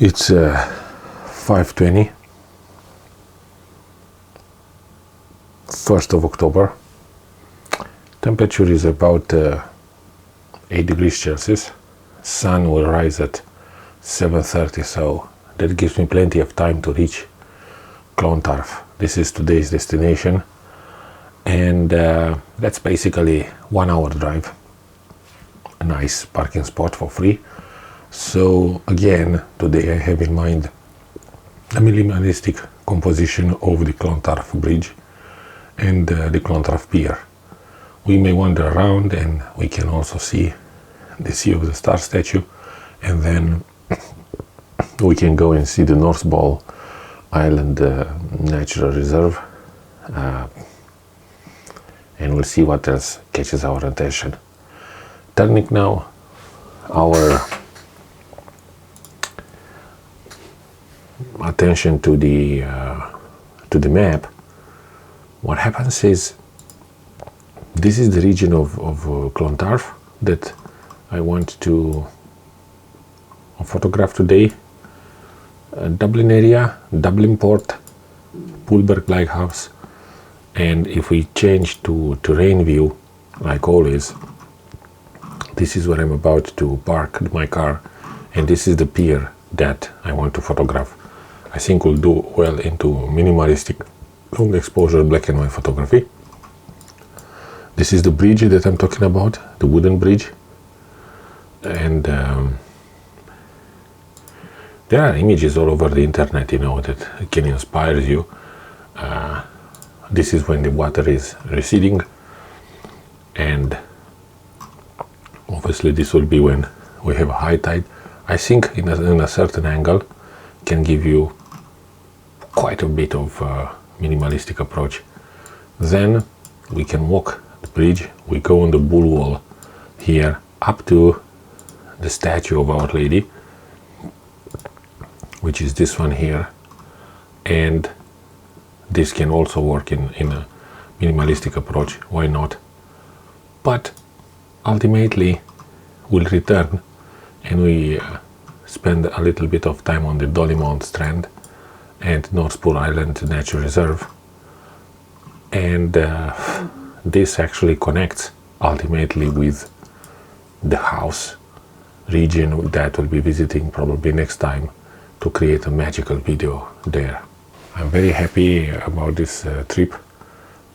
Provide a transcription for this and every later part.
It's 5:20, 1st of October. Temperature is about 8 degrees Celsius. Sun will rise at 7:30, so that gives me plenty of time to reach Clontarf. This is today's destination, and that's basically 1 hour drive. A nice parking spot for free. So again, today I have in mind a minimalistic composition of the Clontarf bridge and the Clontarf pier. We may wander around and we can also see the Sea of the Star statue, and then we can go and see the North Ball Island Natural Reserve, and we'll see what else catches our attention. Turning now our attention to the map, what happens is this is the region of Clontarf that I want to photograph today. Dublin area, Dublin Port, Poolberg Lighthouse, and if we change to terrain view, like always, this is where I'm about to park my car, and this is the pier that I want to photograph. I think we'll do well into minimalistic long exposure black and white photography. This is the bridge that I'm talking about, the wooden bridge, and there are images all over the internet, you know, that can inspire you. This is when the water is receding, and obviously this will be when we have a high tide. I think in a certain angle can give you quite a bit of minimalistic approach. Then we can walk the bridge, we go on the bull wall here up to the statue of Our Lady, which is this one here, and this can also work in a minimalistic approach, why not? But ultimately we'll return and we spend a little bit of time on the Dollymount Strand and North Pool Island Nature Reserve, and this actually connects ultimately with the house region that we'll be visiting probably next time to create a magical video there. I'm very happy about this trip,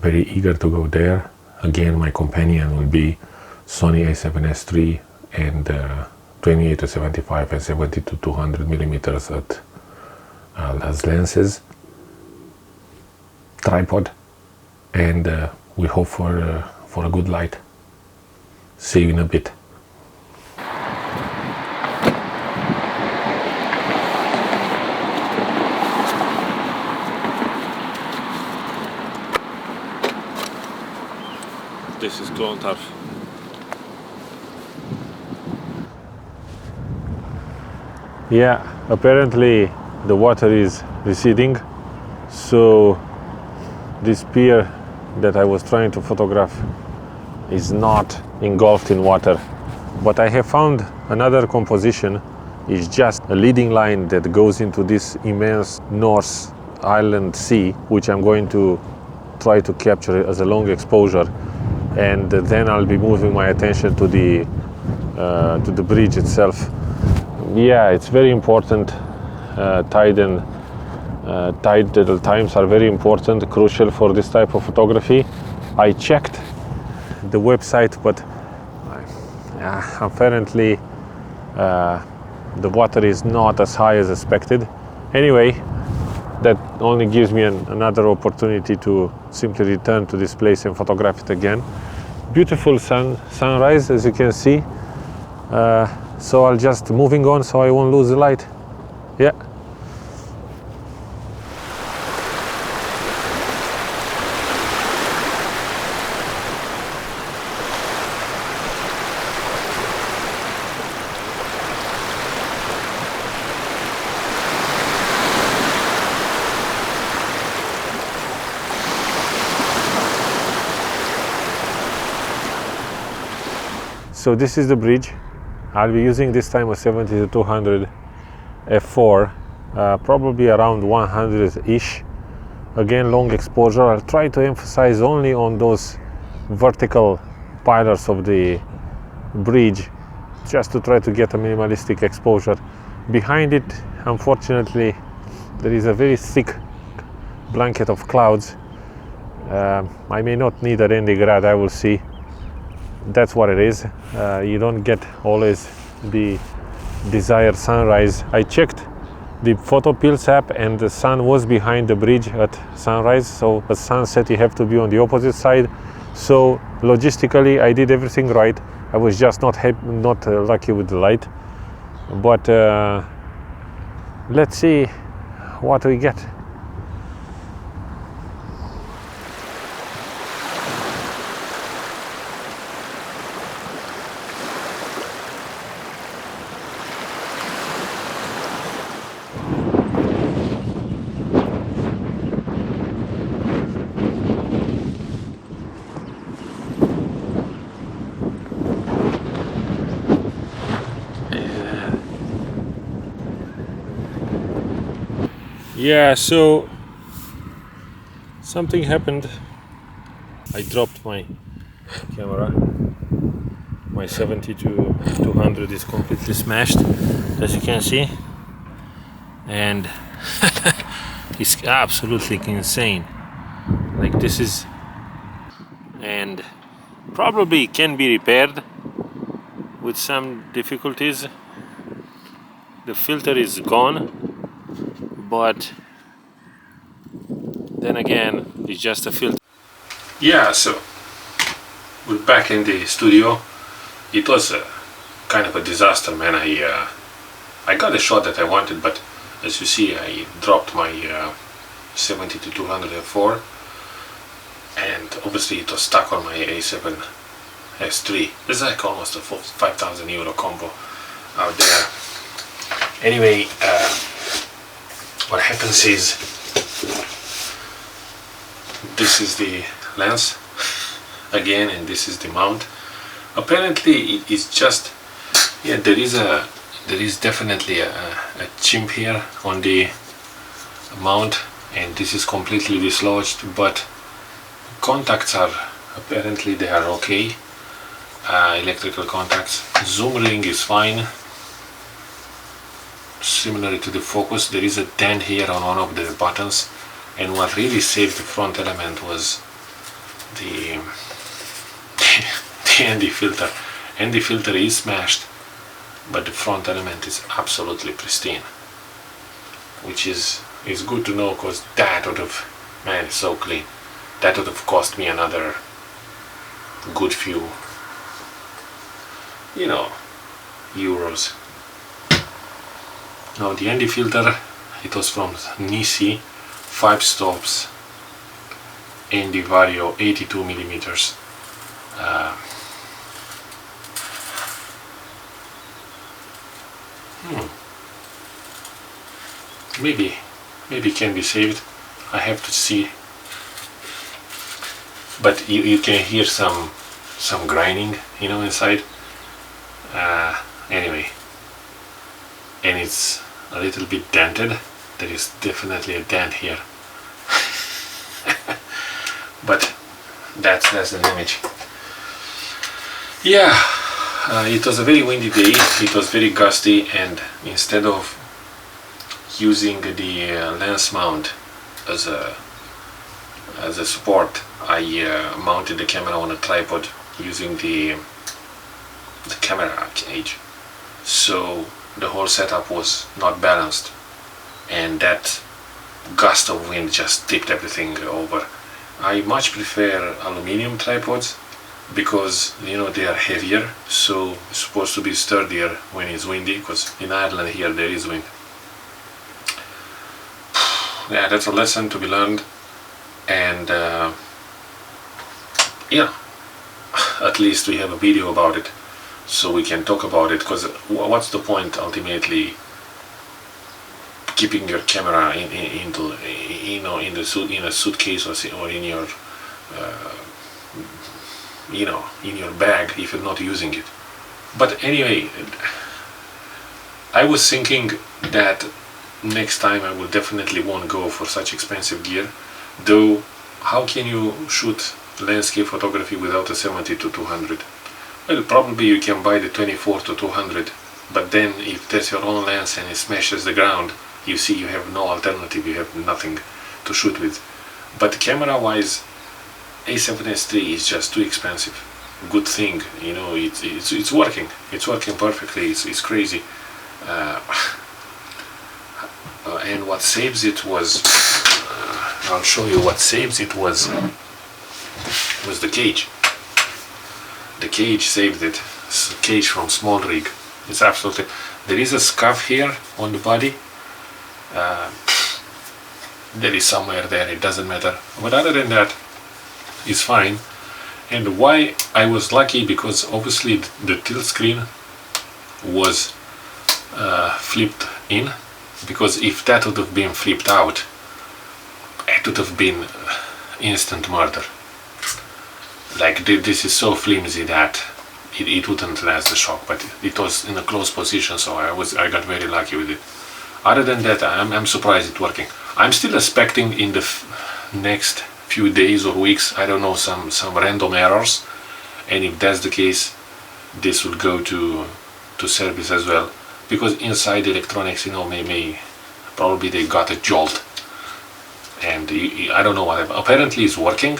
very eager to go there. Again, my companion will be Sony A7S III and 28-75 and 70-200 millimeters as lenses, tripod, and we hope for a good light. See you in a bit. This is Clontarf. Yeah, apparently the water is receding, so this pier that I was trying to photograph is not engulfed in water. But I have found another composition. It's just a leading line that goes into this immense North Island Sea, which I'm going to try to capture as a long exposure, and then I'll be moving my attention to the bridge itself. Yeah, it's very important. Tidal times are very important, crucial for this type of photography. I checked the website, but apparently the water is not as high as expected. Anyway, that only gives me another opportunity to simply return to this place and photograph it again. Beautiful sunrise, as you can see. So I'll just moving on so I won't lose the light. Yeah. So this is the bridge. I'll be using this time a 70-200 f4, probably around 100-ish. Again, long exposure. I'll try to emphasize only on those vertical pillars of the bridge, just to try to get a minimalistic exposure. Behind it, unfortunately, there is a very thick blanket of clouds. I may not need a rain grad, I will see. That's what it is. You don't get always the desired sunrise. I checked the PhotoPills app and the sun was behind the bridge at sunrise, so at sunset you have to be on the opposite side. So logistically I did everything right. I was just not lucky with the light, but let's see what we get. Yeah, so something happened. I dropped my camera. My 70-200 is completely smashed, as you can see, and it's absolutely insane. Like this is, and probably can be repaired with some difficulties. The filter is gone, but then again, it's just a filter. Yeah, so we're back in the studio. It was kind of a disaster, man. I got the shot that I wanted, but as you see, I dropped my 70-200 f4, and obviously it was stuck on my A7S3. This is like almost a €5,000 combo out there. Anyway, what happens is, this is the lens again, and this is the mount. Apparently it is just, yeah, there is definitely a chimp here on the mount, and this is completely dislodged, but contacts are, apparently they are okay. Electrical contacts. Zoom ring is fine. Similar to the focus, there is a dent here on one of the buttons, and what really saved the front element was the ND filter. ND filter is smashed, but the front element is absolutely pristine, which is good to know, because that would have, man, it's so clean. That would have cost me another good few, euros. Now the ND filter, it was from Nisi, 5 stops, ND Vario, 82 millimeters. Maybe can be saved. I have to see. But you can hear some grinding, inside. Anyway, and it's a little bit dented. There is definitely a dent here. But that's an image. Yeah, it was a very windy day. It was very gusty, and instead of using the lens mount as a support, I mounted the camera on a tripod using the camera cage. So the whole setup was not balanced, and that gust of wind just tipped everything over. I much prefer aluminium tripods because they are heavier, so it's supposed to be sturdier when it's windy, because in Ireland here there is wind. Yeah, that's a lesson to be learned, and at least we have a video about it, so we can talk about it, because what's the point ultimately keeping your camera in a suitcase or in your in your bag if you're not using it. But anyway, I was thinking that next time I will definitely won't go for such expensive gear. Though, how can you shoot landscape photography without a 70 to 200? Well, probably you can buy the 24 to 200, but then if that's your own lens and it smashes the ground, you see you have no alternative, you have nothing to shoot with. But camera wise, A7S III is just too expensive. Good thing, you know, it's working perfectly. It's crazy. And what saves it was, I'll show you what saves it was the cage. The cage saved it. It's a cage from Small Rig. It's absolutely, there is a scuff here on the body. There is somewhere there, it doesn't matter. But other than that, it's fine. And why I was lucky, because obviously the tilt screen was flipped in, because if that would have been flipped out, it would have been instant murder. Like this is so flimsy that it wouldn't last the shock, but it was in a close position, so I got very lucky with it. Other than that, I'm surprised it's working. I'm still expecting in the next few days or weeks, I don't know, some random errors, and if that's the case, this will go to service as well, because inside the electronics, you know, probably they got a jolt, and I don't know what. Apparently it's working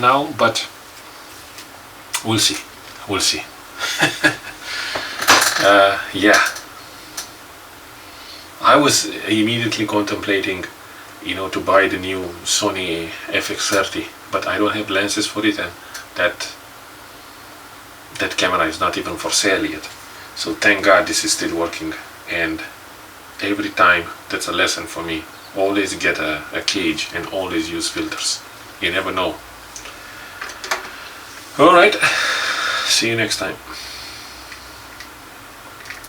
now, but we'll see. Yeah, I was immediately contemplating, you know, to buy the new Sony FX30, but I don't have lenses for it, and that camera is not even for sale yet. So thank God this is still working, and every time, that's a lesson for me. Always get a cage and always use filters. You never know. Alright, see you next time.